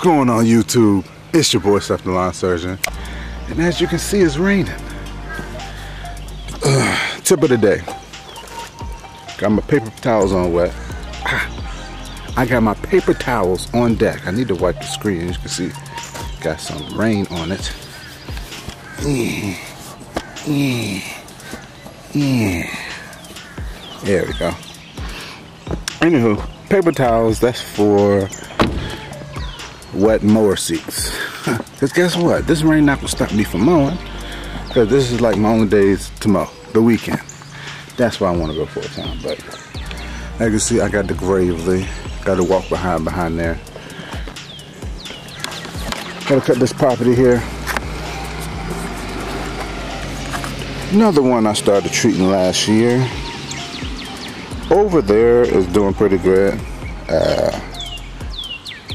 going on YouTube? It's your boy Seth the Lawn Surgeon, and as you can see, it's raining. Tip of the day. Got my paper towels on wet. I got my paper towels on deck. I need to wipe the screen. As you can see, got some rain on it. There we go. Anywho, paper towels, that's for wet mower seats. Because guess what? This rain not gonna stop me from mowing. Because this is like my only days to mow, the weekend. That's why I want to go full time. But as you can see, I got the Gravely. Got to walk behind there. Gotta cut this property here. Another one I started treating last year. Over there is doing pretty good.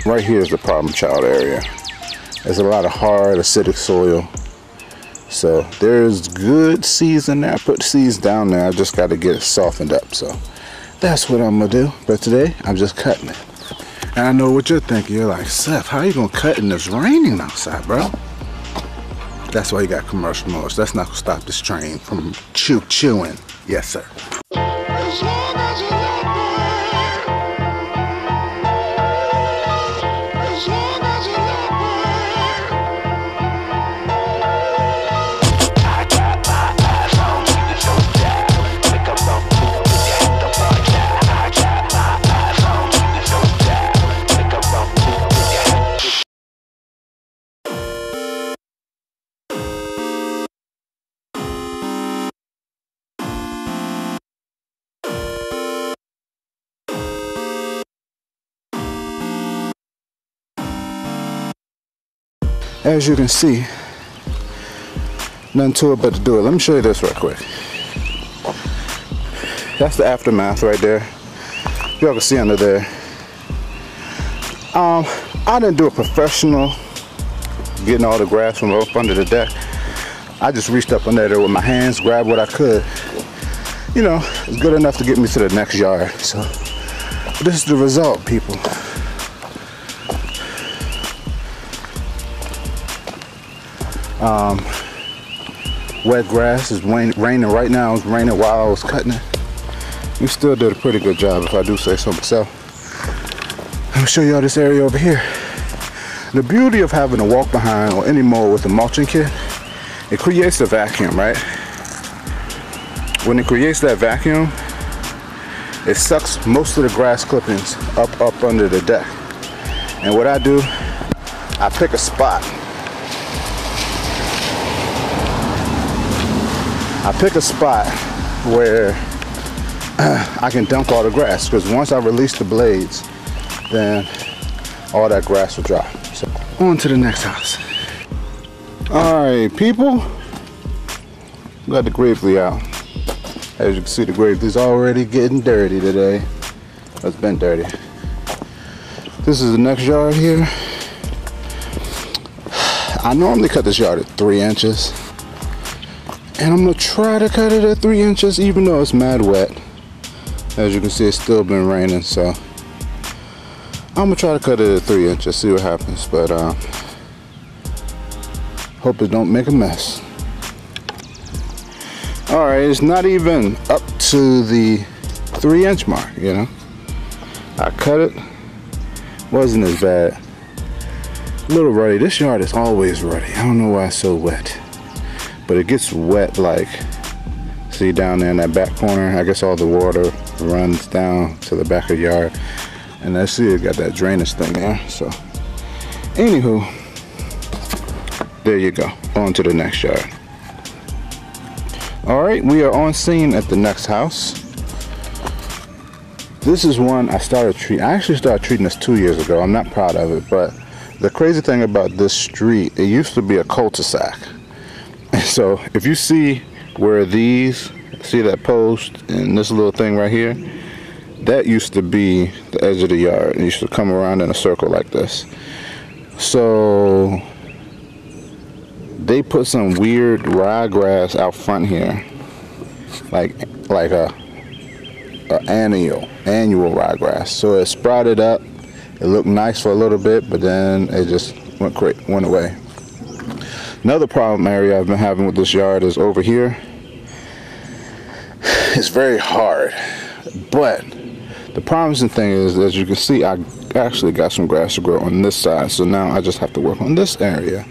Right here is the problem child area. There's a lot of hard acidic soil. So there's good seeds in there. I put seeds down there. I just got to get it softened up. So that's what I'm gonna do. But today I'm just cutting it. And I know what you're thinking. You're like, Seth, how you gonna cut and it's raining outside, bro? That's why you got commercial mowers. That's not gonna stop this train from chewing. Yes, sir. As you can see, nothing to it but to do it. Let me show you this real quick. That's the aftermath right there. Y'all can see under there. I didn't do a professional getting all the grass from up under the deck. I just reached up under there with my hands, grabbed what I could. You know, it's good enough to get me to the next yard. So this is the result, people. Wet grass is raining right now. It's raining while I was cutting it. We still did a pretty good job, if I do say so myself. Let me show y'all this area over here. The beauty of having a walk behind or any mower with a mulching kit, it creates a vacuum, right? When it creates that vacuum, it sucks most of the grass clippings up under the deck. And what I do, I pick a spot. I pick a spot where I can dump all the grass, because once I release the blades, then all that grass will drop. So on to the next house. All right, people, got the Gravely out. As you can see, the Gravely's already getting dirty today. It's been dirty. This is the next yard here. I normally cut this yard at 3 inches. And I'm gonna try to cut it at 3 inches, even though it's mad wet. As you can see, it's still been raining, so I'm gonna try to cut it at 3 inches, see what happens. But hope it don't make a mess. All right, it's not even up to the 3-inch mark, you know. I cut it, wasn't as bad. A little ruddy. This yard is always ruddy. I don't know why it's so wet. But it gets wet, like, see down there in that back corner, I guess all the water runs down to the back of the yard. And I see it got that drainage thing there, so. Anywho, there you go, on to the next yard. All right, we are on scene at the next house. This is one I started treating. I actually started treating this 2 years ago. I'm not proud of it, but the crazy thing about this street, it used to be a cul-de-sac. So if you see where these, see that post and this little thing right here, that used to be the edge of the yard. It used to come around in a circle like this. So they put some weird ryegrass out front here, like a annual ryegrass. So it sprouted up It looked nice for a little bit, but then it just went away. Another problem area I've been having with this yard is over here. It's very hard, but the promising thing is, as you can see, I actually got some grass to grow on this side, so now I just have to work on this area.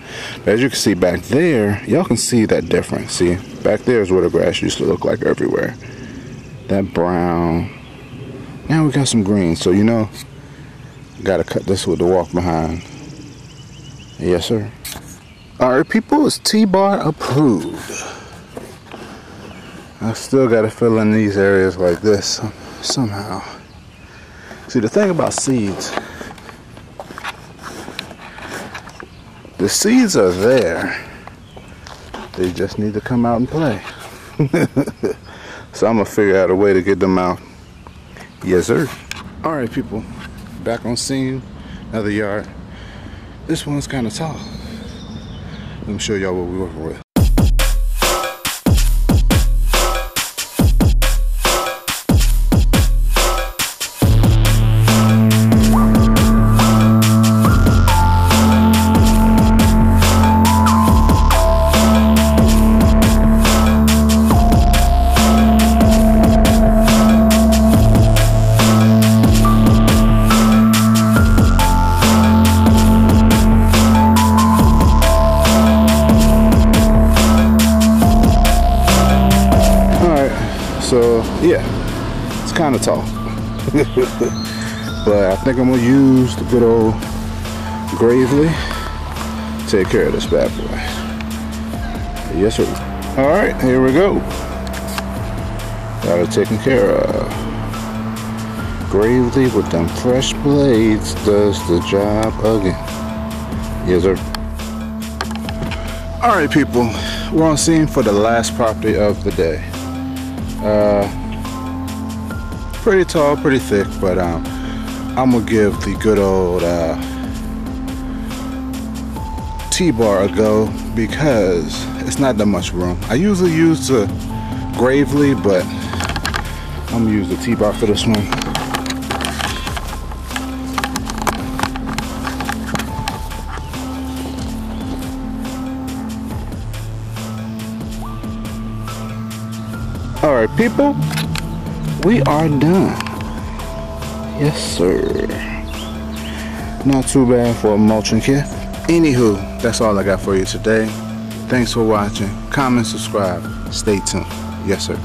But as you can see back there, y'all can see that difference. See, back there is where the grass used to look like everywhere. That brown. Now we got some green, so you know, gotta cut this with the walk behind. Yes, sir. Alright, people, it's T-bar approved. I still gotta fill in these areas like this somehow. See, the thing about seeds, the seeds are there. They just need to come out and play. So I'm gonna figure out a way to get them out. Yes, sir. Alright, people, back on scene, another yard. This one's kind of tall. Let me show y'all what we're working with. So yeah, it's kind of tall. But I think I'm gonna use the good old Gravely to take care of this bad boy. Yes, sir. All right, here we go. Got it taken care of. Gravely with them fresh blades does the job again. Yes, sir. All right, people, we're on scene for the last property of the day. Pretty tall, pretty thick, but I'm gonna give the good old T-bar a go because it's not that much room. I usually use the Gravely, but I'm gonna use the T-bar for this one. Alright, people, we are done. Yes, sir. Not too bad for a mulching kit. Anywho, that's all I got for you today. Thanks for watching. Comment, subscribe. Stay tuned. Yes, sir.